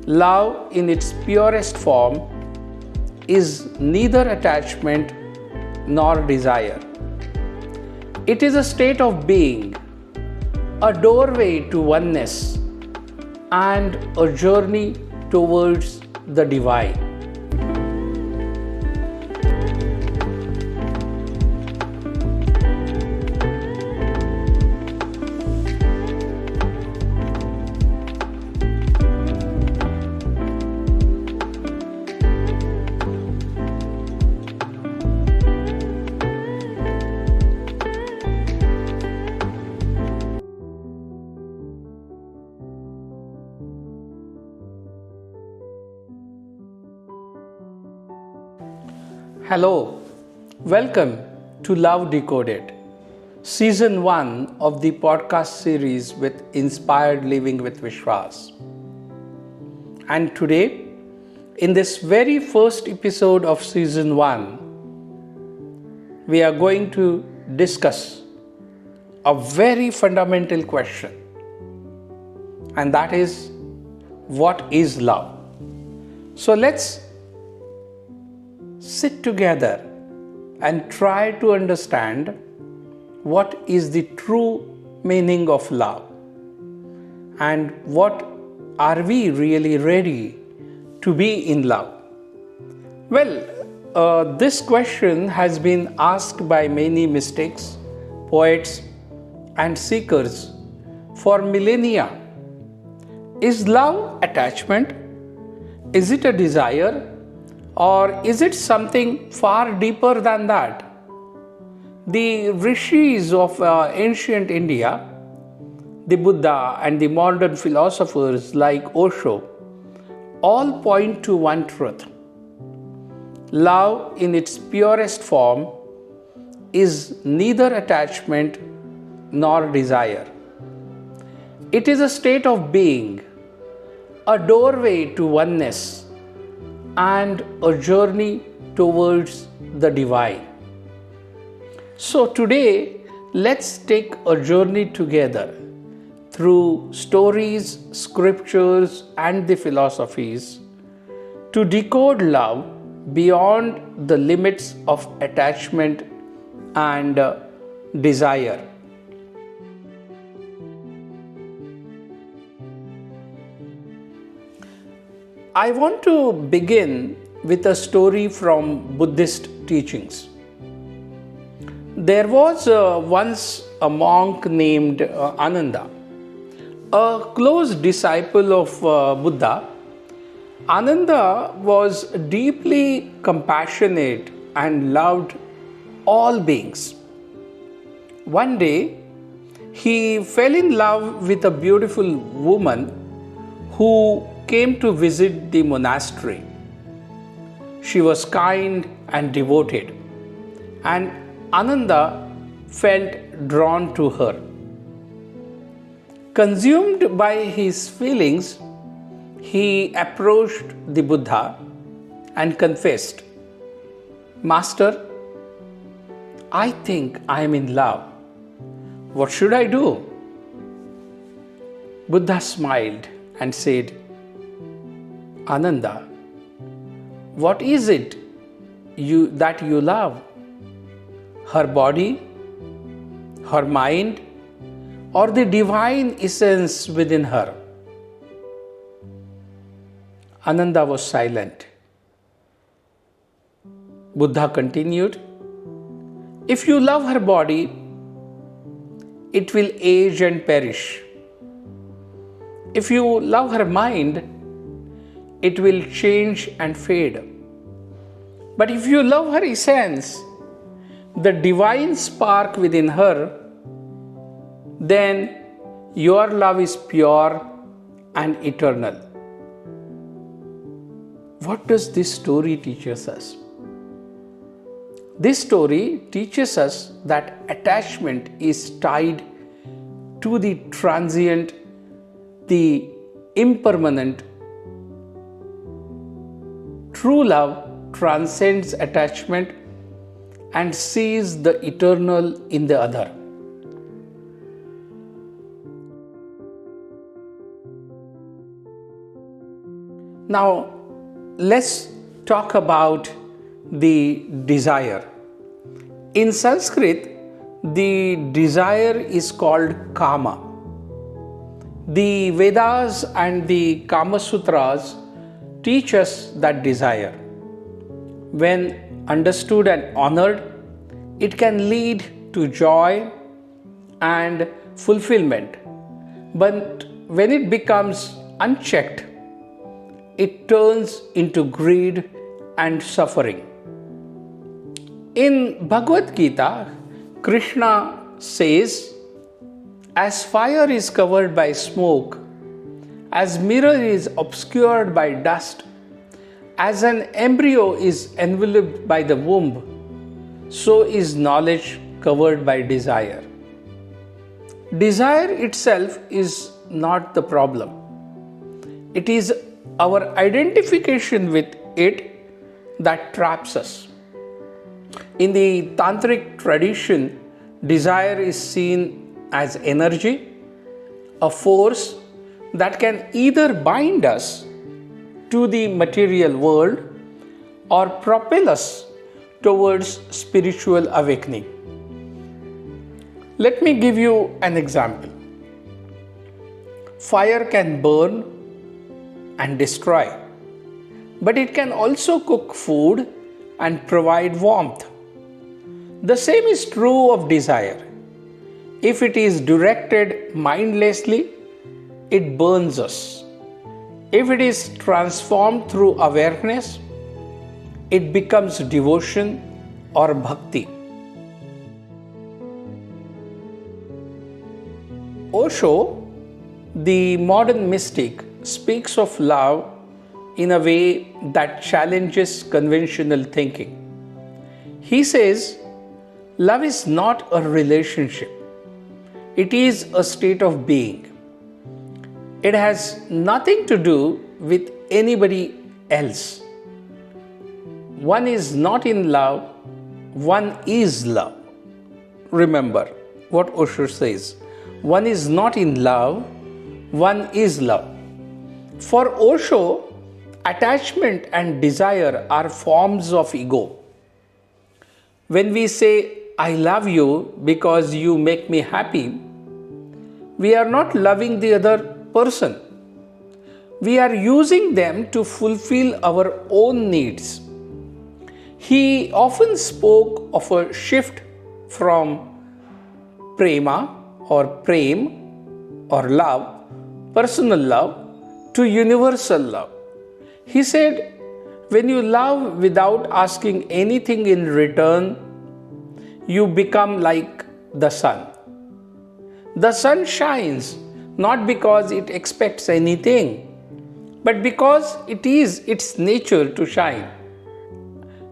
Love in its purest form is neither attachment nor desire. It is a state of being, a doorway to oneness, and a journey towards the divine. Hello, welcome to Love Decoded, Season 1 of the podcast series with Inspired Living with Vishwas. And today, in this very first episode of Season 1, we are going to discuss a very fundamental question, and that is, what is love? So let's sit together and try to understand what is the true meaning of love and what are we really ready to be in love. Well, this question has been asked by many mystics, poets, and seekers for millennia. Is love attachment? Is it a desire? Or is it something far deeper than that? The rishis of ancient India, the Buddha and the modern philosophers like Osho, all point to one truth. Love in its purest form is neither attachment nor desire. It is a state of being, a doorway to oneness, and a journey towards the divine. So today, let's take a journey together through stories, scriptures, and the philosophies to decode love beyond the limits of attachment and desire. I want to begin with a story from Buddhist teachings. There was once a monk named Ananda, a close disciple of Buddha. Ananda was deeply compassionate and loved all beings. One day, he fell in love with a beautiful woman who came to visit the monastery. She was kind and devoted, and Ananda felt drawn to her. Consumed by his feelings, he approached the Buddha and confessed, "Master, I think I am in love. What should I do?" Buddha smiled and said, "Ananda, what is it that you love? Her body, her mind, or the divine essence within her?" Ananda was silent. Buddha continued, "If you love her body, it will age and perish. If you love her mind, it will change and fade. But if you love her essence, the divine spark within her, then your love is pure and eternal." What does this story teach us? This story teaches us that attachment is tied to the transient, the impermanent. True love transcends attachment and sees the eternal in the other. Now, let's talk about the desire. In Sanskrit, the desire is called kama. The Vedas and the Kama Sutras teach us that desire, when understood and honored, it can lead to joy and fulfillment. But when it becomes unchecked, it turns into greed and suffering. In Bhagavad Gita, Krishna says, as fire is covered by smoke, as mirror is obscured by dust, as an embryo is enveloped by the womb, so is knowledge covered by desire. Desire itself is not the problem. It is our identification with it that traps us. In the tantric tradition, desire is seen as energy, a force that can either bind us to the material world or propel us towards spiritual awakening. Let me give you an example. Fire can burn and destroy, but it can also cook food and provide warmth. The same is true of desire. If it is directed mindlessly, it burns us. If it is transformed through awareness, it becomes devotion or bhakti. Osho, the modern mystic, speaks of love in a way that challenges conventional thinking. He says, love is not a relationship. It is a state of being. It has nothing to do with anybody else. One is not in love, one is love. Remember what Osho says. One is not in love, one is love. For Osho, attachment and desire are forms of ego. When we say, I love you because you make me happy, we are not loving the other person. We are using them to fulfill our own needs. He often spoke of a shift from prema or prem or love, personal love, to universal love. He said, when you love without asking anything in return, you become like the sun. The sun shines not because it expects anything, but because it is its nature to shine.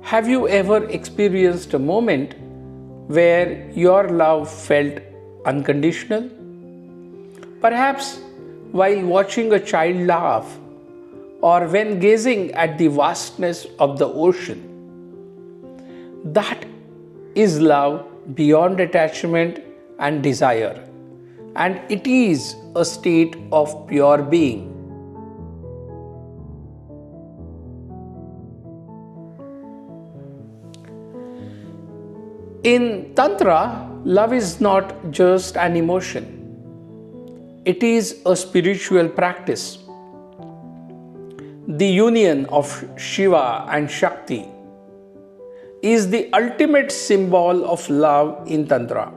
Have you ever experienced a moment where your love felt unconditional? Perhaps while watching a child laugh, or when gazing at the vastness of the ocean. That is love beyond attachment and desire, and it is a state of pure being. In Tantra, love is not just an emotion. It is a spiritual practice. The union of Shiva and Shakti is the ultimate symbol of love in Tantra.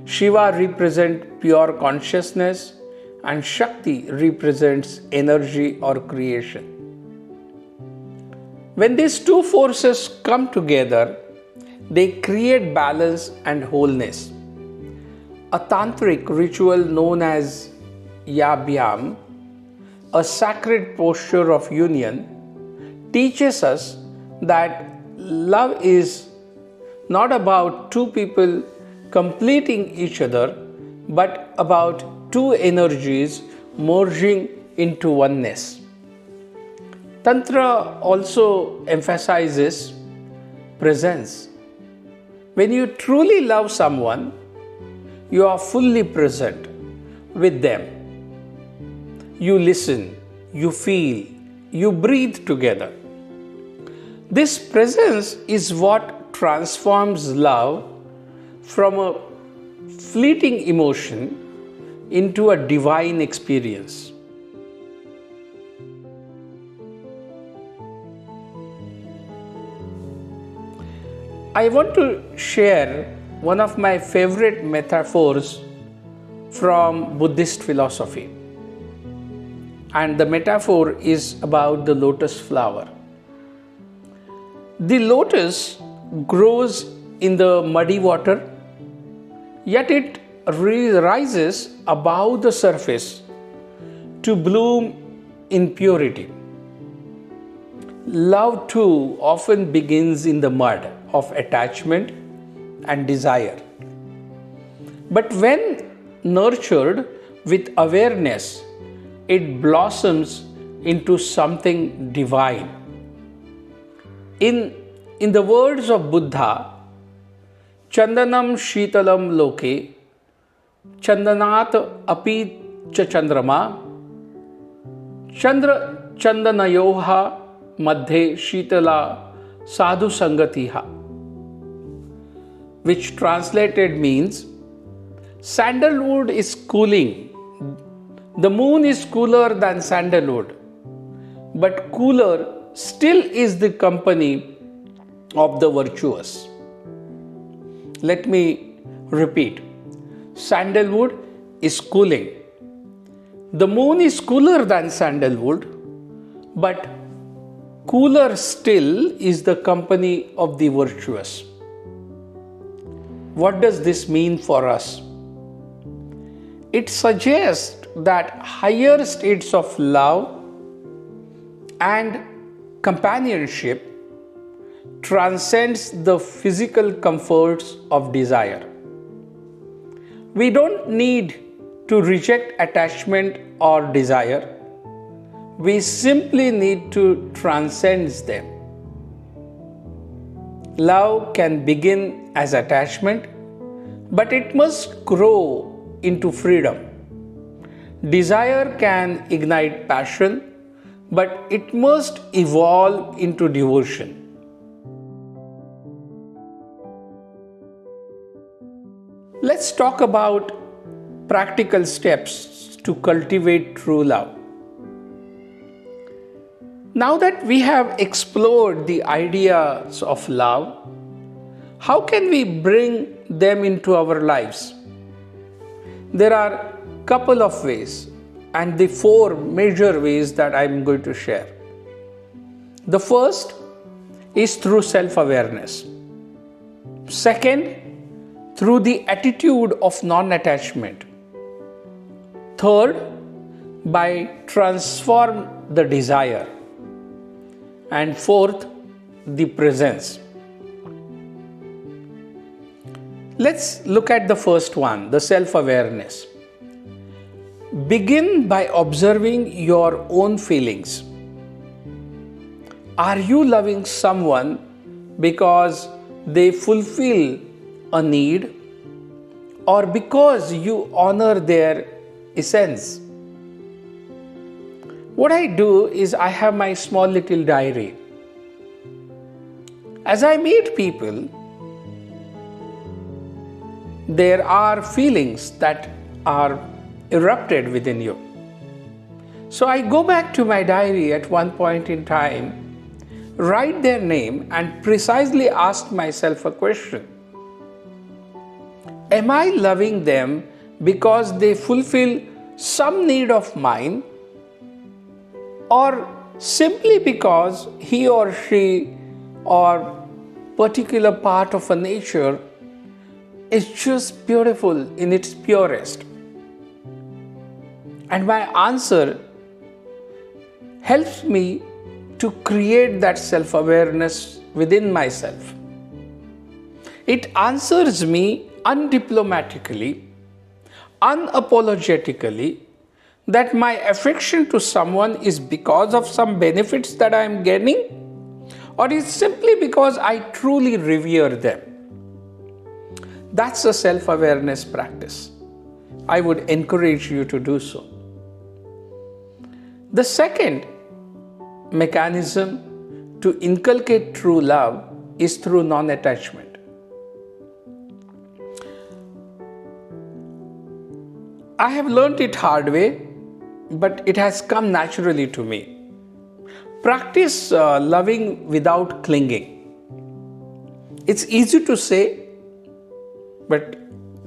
Shiva represents pure consciousness and Shakti represents energy or creation. When these two forces come together, they create balance and wholeness. A tantric ritual known as Yabhyam, a sacred posture of union, teaches us that love is not about two people completing each other, but about two energies merging into oneness. Tantra also emphasizes presence. When you truly love someone, you are fully present with them. You listen, you feel, you breathe together. This presence is what transforms love from a fleeting emotion into a divine experience. I want to share one of my favorite metaphors from Buddhist philosophy. And the metaphor is about the lotus flower. The lotus grows in the muddy water, yet it rises above the surface to bloom in purity. Love too often begins in the mud of attachment and desire. But when nurtured with awareness, it blossoms into something divine. In the words of Buddha, Chandanam Shitalam Loke, Chandanat Api Cha Chandrama, Chandra Chandanayoha Madhe Shitala Sadhu Sangatiha, which translated means sandalwood is cooling. The moon is cooler than sandalwood, but cooler still is the company of the virtuous. Let me repeat. Sandalwood is cooling. The moon is cooler than sandalwood, but cooler still is the company of the virtuous. What does this mean for us? It suggests that higher states of love and companionship transcends the physical comforts of desire. We don't need to reject attachment or desire. We simply need to transcend them. Love can begin as attachment, but it must grow into freedom. Desire can ignite passion, but it must evolve into devotion. Let's talk about practical steps to cultivate true love. Now that we have explored the ideas of love, how can we bring them into our lives? There are a couple of ways, and the four major ways that I'm going to share. The first is through self-awareness. Second, through the attitude of non-attachment. Third, by transform the desire. And fourth, the presence. Let's look at the first one, the self-awareness. Begin by observing your own feelings. Are you loving someone because they fulfill a need, or because you honor their essence? What I do is I have my small little diary. As I meet people, there are feelings that are erupted within you. So I go back to my diary at one point in time, write their name, and precisely ask myself a question. Am I loving them because they fulfill some need of mine, or simply because he or she or particular part of a nature is just beautiful in its purest? And my answer helps me to create that self-awareness within myself. It answers me undiplomatically, unapologetically, that my affection to someone is because of some benefits that I am getting, or is simply because I truly revere them. That's a self-awareness practice. I would encourage you to do so. The second mechanism to inculcate true love is through non-attachment. I have learnt it hard way, but it has come naturally to me. Practice loving without clinging. It's easy to say, but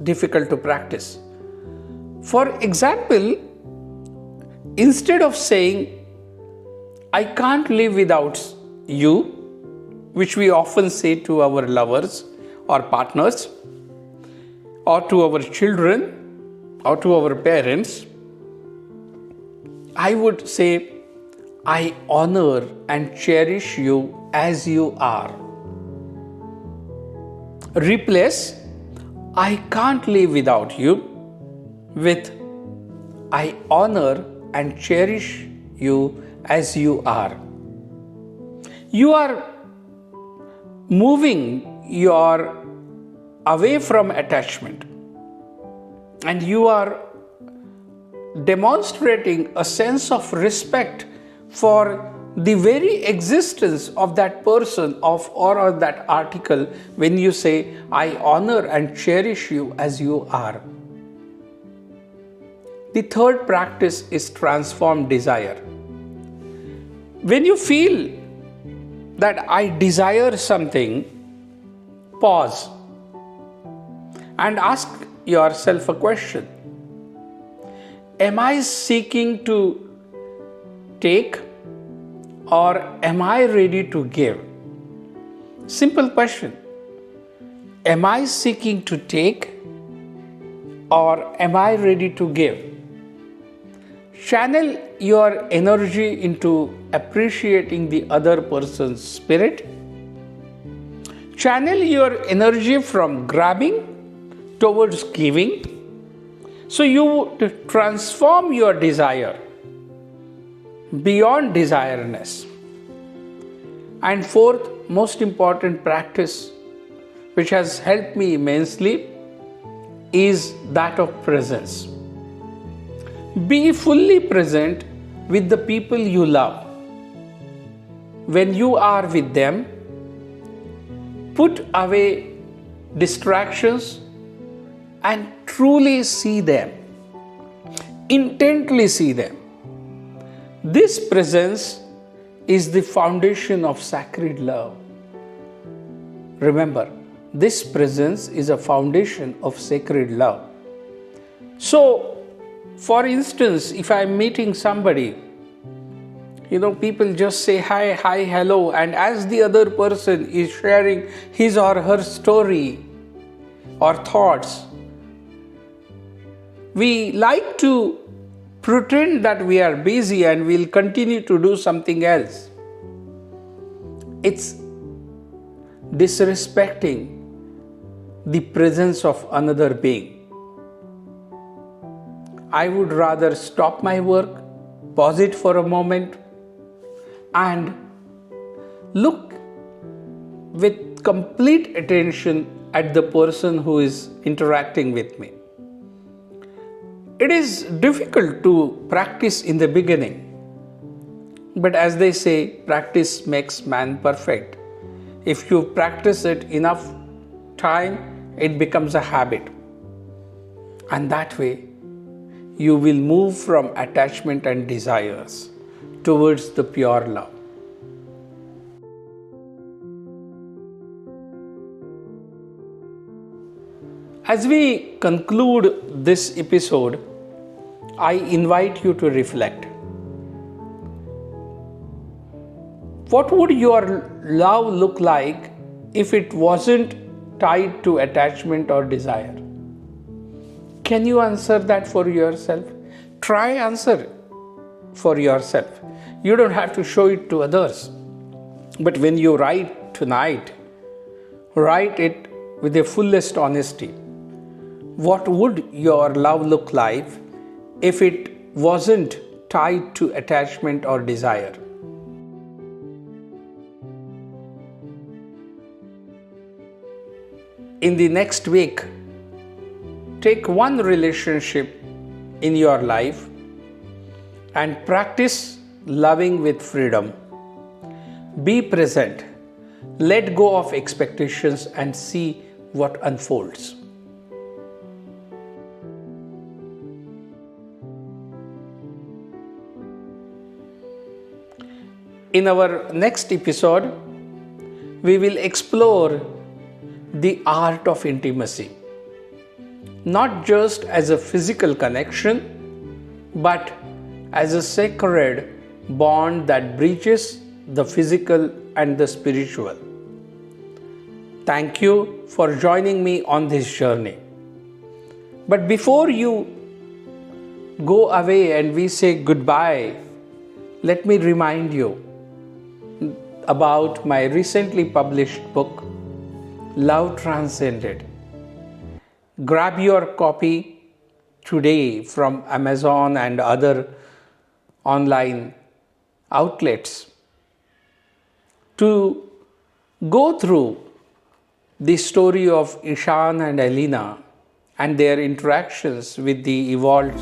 difficult to practice. For example, instead of saying, I can't live without you, which we often say to our lovers or partners, or to our children, or to our parents, I would say, I honor and cherish you as you are. Replace I can't live without you with I honor and cherish you as you are. You are moving your away from attachment, and you are demonstrating a sense of respect for the very existence of that person or that article when you say, I honor and cherish you as you are. The third practice is transform desire. When you feel that I desire something, pause and ask yourself a question. Am I seeking to take, or am I ready to give? Simple question. Am I seeking to take, or am I ready to give? Channel your energy into appreciating the other person's spirit. Channel your energy from grabbing towards giving. So you transform your desire beyond desireness. And fourth, most important practice, which has helped me immensely, is that of presence. Be fully present with the people you love. When you are with them, put away distractions and truly see them. Intently see them. This presence is the foundation of sacred love. Remember, this presence is a foundation of sacred love. So, for instance, if I'm meeting somebody, people just say hi, hello, and as the other person is sharing his or her story or thoughts, we like to pretend that we are busy and we'll continue to do something else. It's disrespecting the presence of another being. I would rather stop my work, pause it for a moment, and look with complete attention at the person who is interacting with me. It is difficult to practice in the beginning, but as they say, practice makes man perfect. If you practice it enough time, it becomes a habit. And that way, you will move from attachment and desires towards the pure love. As we conclude this episode, I invite you to reflect. What would your love look like if it wasn't tied to attachment or desire? Can you answer that for yourself? Try answer for yourself. You don't have to show it to others. But when you write tonight, write it with the fullest honesty. What would your love look like if it wasn't tied to attachment or desire? In the next week, take one relationship in your life and practice loving with freedom. Be present. Let go of expectations and see what unfolds. In our next episode, we will explore the art of intimacy, not just as a physical connection, but as a sacred bond that bridges the physical and the spiritual. Thank you for joining me on this journey. But before you go away and we say goodbye, let me remind you about my recently published book, Love Transcended. Grab your copy today from Amazon and other online outlets to go through the story of Ishan and Elena and their interactions with the evolved